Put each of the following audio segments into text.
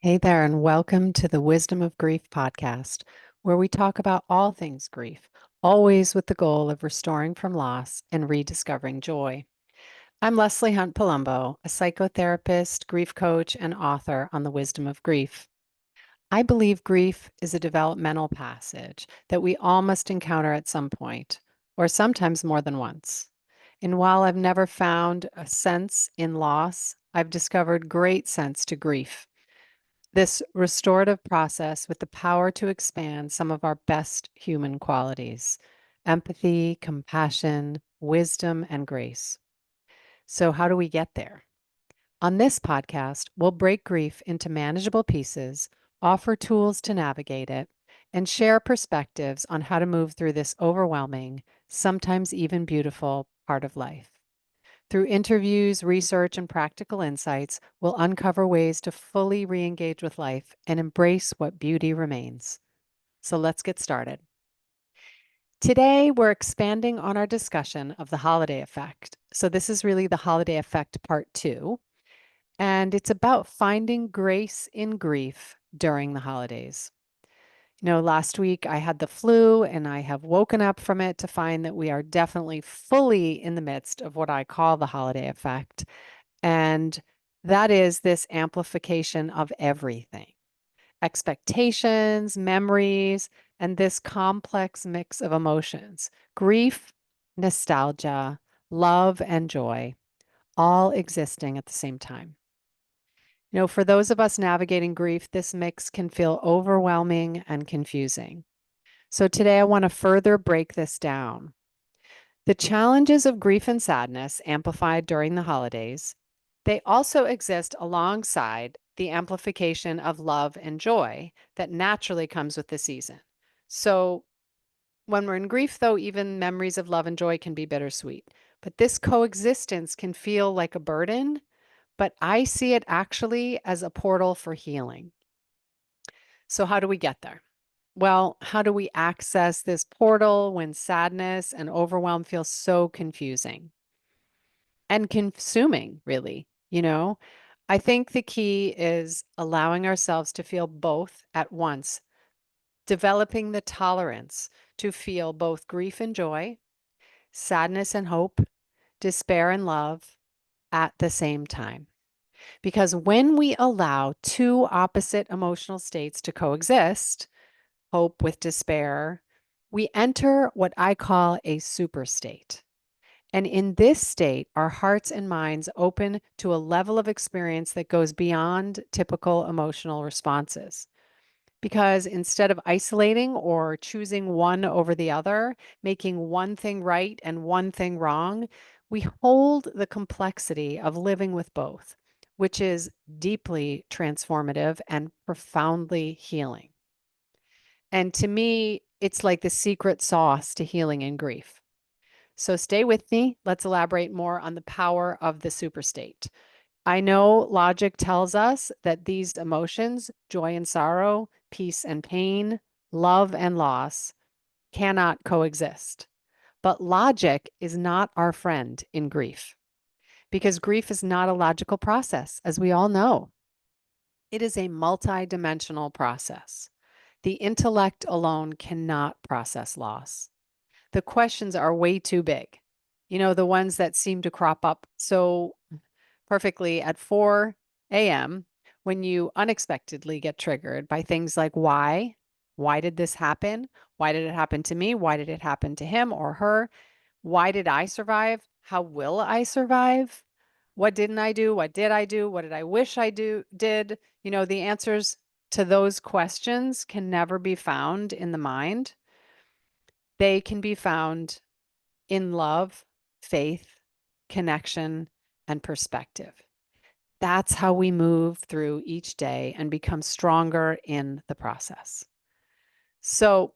Hey there, and welcome to the Wisdom of Grief podcast, where we talk about all things grief, always with the goal of restoring from loss and rediscovering joy. I'm Leslie Hunt Palumbo, a psychotherapist, grief coach, and author on the wisdom of grief. I believe grief is a developmental passage that we all must encounter at some point, or sometimes more than once. And while I've never found a sense in loss, I've discovered great sense to grief, this restorative process with the power to expand some of our best human qualities: empathy, compassion, wisdom, and grace. So, how do we get there? On this podcast, we'll break grief into manageable pieces, offer tools to navigate it, and share perspectives on how to move through this overwhelming, sometimes even beautiful part of life. Through interviews, research, and practical insights, we'll uncover ways to fully re engage with life and embrace what beauty remains. So let's get started. Today, we're expanding on our discussion of the holiday effect. So, this is really the holiday effect part two, and it's about finding grace in grief during the holidays. Last week I had the flu and I have woken up from it to find that we are definitely fully in the midst of what I call the holiday effect. And that is this amplification of everything: expectations, memories, and this complex mix of emotions: grief, nostalgia, love, and joy, all existing at the same time. For those of us navigating grief, this mix can feel overwhelming and confusing. So today I want to further break this down. The challenges of grief and sadness amplified during the holidays, they also exist alongside the amplification of love and joy that naturally comes with the season. So when we're in grief, though, even memories of love and joy can be bittersweet. But this coexistence can feel like a burden, but I see it actually as a portal for healing. So how do we get there? Well, how do we access this portal when sadness and overwhelm feel so confusing and consuming, really? I think the key is allowing ourselves to feel both at once, developing the tolerance to feel both grief and joy, sadness and hope, despair and love at the same time. Because when we allow two opposite emotional states to coexist, hope with despair, we enter what I call a super state. And in this state, our hearts and minds open to a level of experience that goes beyond typical emotional responses. Because instead of isolating or choosing one over the other, making one thing right and one thing wrong, we hold the complexity of living with both, which is deeply transformative and profoundly healing. And to me, it's like the secret sauce to healing and grief. So stay with me. Let's elaborate more on the power of the superstate. I know logic tells us that these emotions, joy and sorrow, peace and pain, love and loss, cannot coexist. But logic is not our friend in grief, because grief is not a logical process, as we all know. It is a multidimensional process. The intellect alone cannot process loss. The questions are way too big. The ones that seem to crop up so perfectly at 4 a.m. when you unexpectedly get triggered by things like why? Why did this happen? Why did it happen to me? Why did it happen to him or her? Why did I survive? How will I survive? What didn't I do? What did I do? What did I wish I did? The answers to those questions can never be found in the mind. They can be found in love, faith, connection, and perspective. That's how we move through each day and become stronger in the process. So,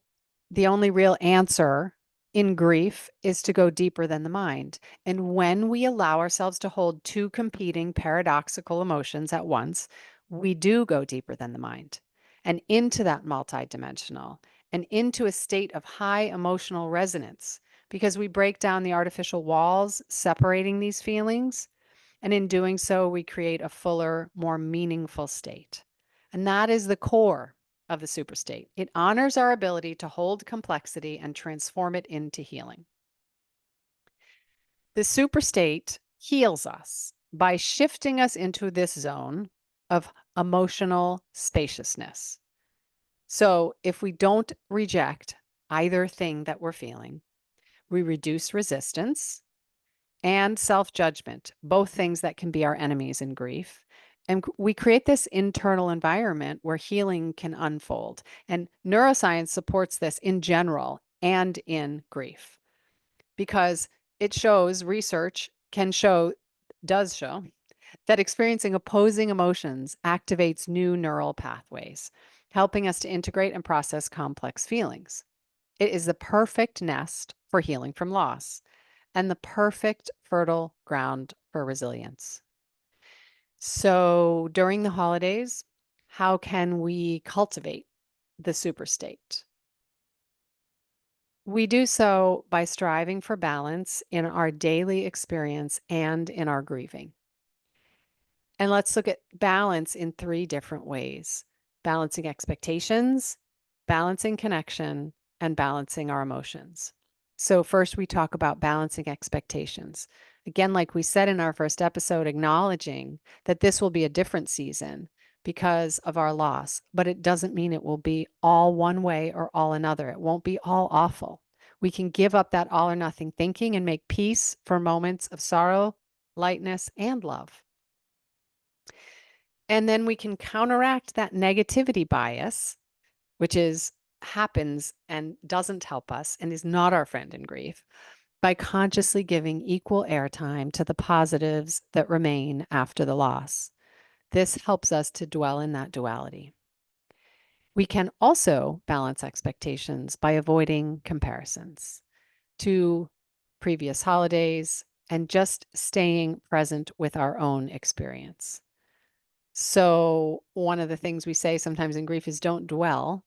the only real answer in grief is to go deeper than the mind. And when we allow ourselves to hold two competing paradoxical emotions at once, we do go deeper than the mind and into that multidimensional and into a state of high emotional resonance, because we break down the artificial walls separating these feelings. And in doing so, we create a fuller, more meaningful state. And that is the core of the superstate. It honors our ability to hold complexity and transform it into healing. The superstate heals us by shifting us into this zone of emotional spaciousness. So if we don't reject either thing that we're feeling, we reduce resistance and self judgment, both things that can be our enemies in grief. And we create this internal environment where healing can unfold. And neuroscience supports this in general and in grief because it shows, research can show, does show, that experiencing opposing emotions activates new neural pathways, helping us to integrate and process complex feelings. It is the perfect nest for healing from loss and the perfect fertile ground for resilience. So during the holidays, how can we cultivate the superstate? We do so by striving for balance in our daily experience and in our grieving. And let's look at balance in three different ways: balancing expectations, balancing connection, and balancing our emotions. So, first, we talk about balancing expectations. Again, like we said in our first episode, acknowledging that this will be a different season because of our loss, but it doesn't mean it will be all one way or all another. It won't be all awful. We can give up that all or nothing thinking and make peace for moments of sorrow, lightness, and love. And then we can counteract that negativity bias, which is happens and doesn't help us and is not our friend in grief, by consciously giving equal airtime to the positives that remain after the loss. This helps us to dwell in that duality. We can also balance expectations by avoiding comparisons to previous holidays and just staying present with our own experience. So, one of the things we say sometimes in grief is don't dwell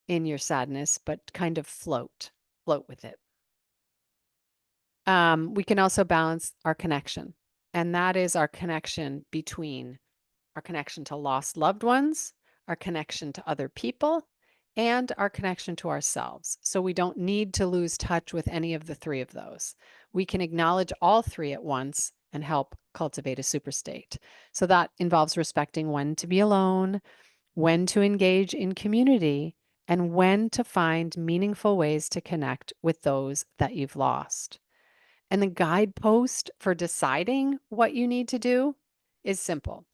in your sadness, but kind of float with it. We can also balance our connection, and that is our connection between our connection to lost loved ones, our connection to other people, and our connection to ourselves. So we don't need to lose touch with any of the three of those. We can acknowledge all three at once and help cultivate a super state. So that involves respecting when to be alone, when to engage in community, and when to find meaningful ways to connect with those that you've lost. And the guidepost for deciding what you need to do is simple.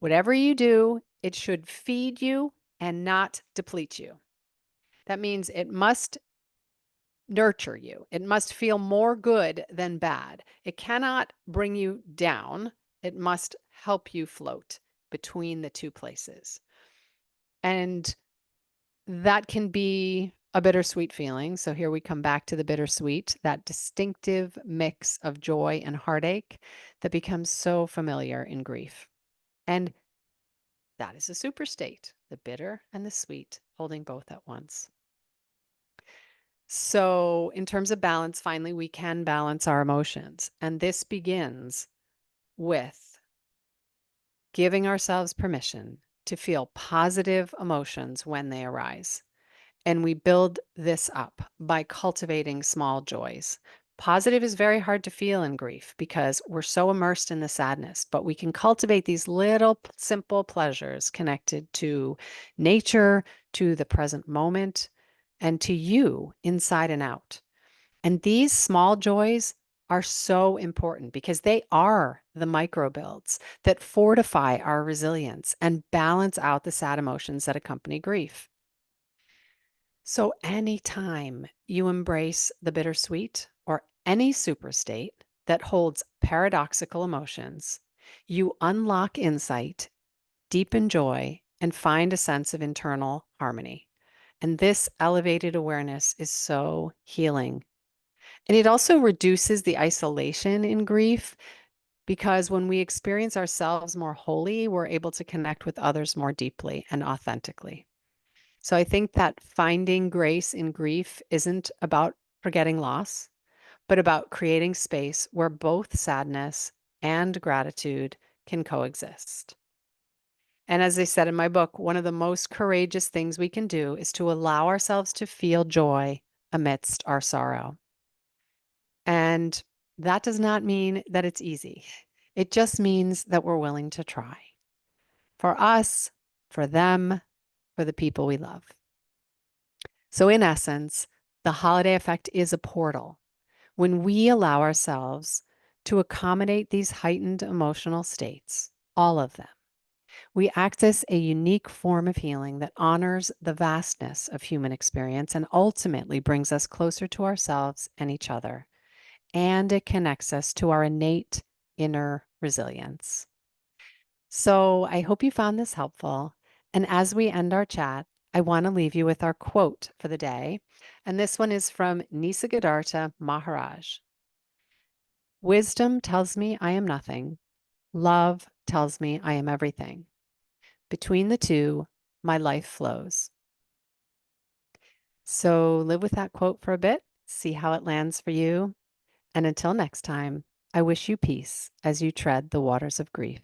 Whatever you do, it should feed you and not deplete you. That means it must nurture you. It must feel more good than bad. It cannot bring you down. It must help you float between the two places. And that can be a bittersweet feeling. So here we come back to the bittersweet, that distinctive mix of joy and heartache that becomes so familiar in grief. And that is a super state, the bitter and the sweet, holding both at once. So, in terms of balance, finally, we can balance our emotions. And this begins with giving ourselves permission to feel positive emotions when they arise. And we build this up by cultivating small joys. Positive is very hard to feel in grief because we're so immersed in the sadness, but we can cultivate these little simple pleasures connected to nature, to the present moment, and to you inside and out. And these small joys are so important because they are the micro builds that fortify our resilience and balance out the sad emotions that accompany grief. So, anytime you embrace the bittersweet or any super state that holds paradoxical emotions, you unlock insight, deepen joy, and find a sense of internal harmony. And this elevated awareness is so healing. And it also reduces the isolation in grief because when we experience ourselves more wholly, we're able to connect with others more deeply and authentically. So I think that finding grace in grief isn't about forgetting loss, but about creating space where both sadness and gratitude can coexist. And as I said in my book, one of the most courageous things we can do is to allow ourselves to feel joy amidst our sorrow. And that does not mean that it's easy. It just means that we're willing to try for us, for them, for the people we love. So, in essence, the holiday effect is a portal. When we allow ourselves to accommodate these heightened emotional states, all of them, we access a unique form of healing that honors the vastness of human experience and ultimately brings us closer to ourselves and each other. And it connects us to our innate inner resilience. So I hope you found this helpful. And as we end our chat, I want to leave you with our quote for the day. And this one is from Nisargadatta Maharaj. Wisdom tells me I am nothing. Love tells me I am everything. Between the two, my life flows. So live with that quote for a bit, see how it lands for you. And until next time, I wish you peace as you tread the waters of grief.